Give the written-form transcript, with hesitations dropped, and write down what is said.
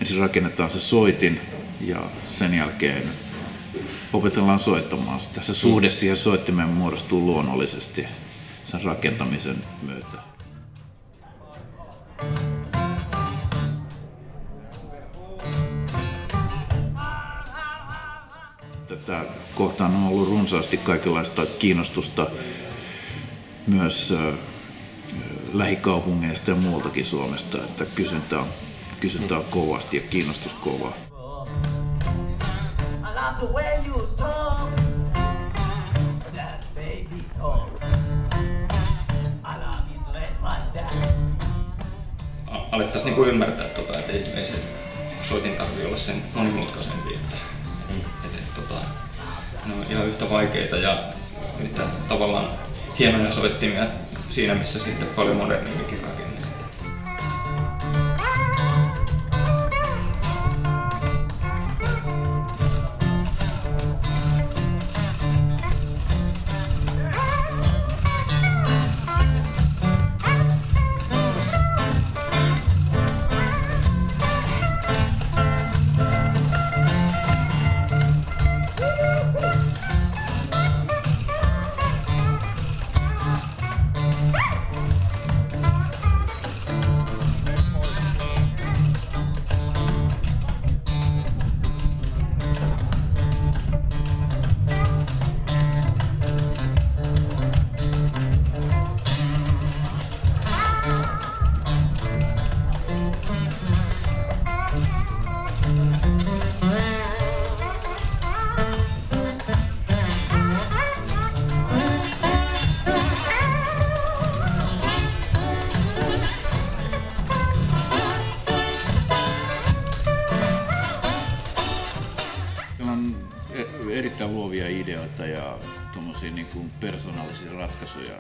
ensin rakennetaan se soitin ja sen jälkeen opetellaan soittamaan sitä. Se suhde siihen soittimeen muodostuu luonnollisesti sen rakentamisen myötä. Tätä kohtaan on ollut runsaasti kaikenlaista kiinnostusta myös lähikaupungeista ja muultakin Suomesta, että kysyntä on kovasti ja kiinnostus kovaa. Alettaisiin niinku ymmärtää, että ei se soitin tarvitse olla sen monimutkaisempi, että ne on ihan yhtä vaikeita ja yhtä tavallaan hienoja soittimia siinä, missä sitten paljon modernimminkin rakennetaan. On erittäin luovia ideoita ja tuommoisia niin kuin persoonallisia ratkaisuja.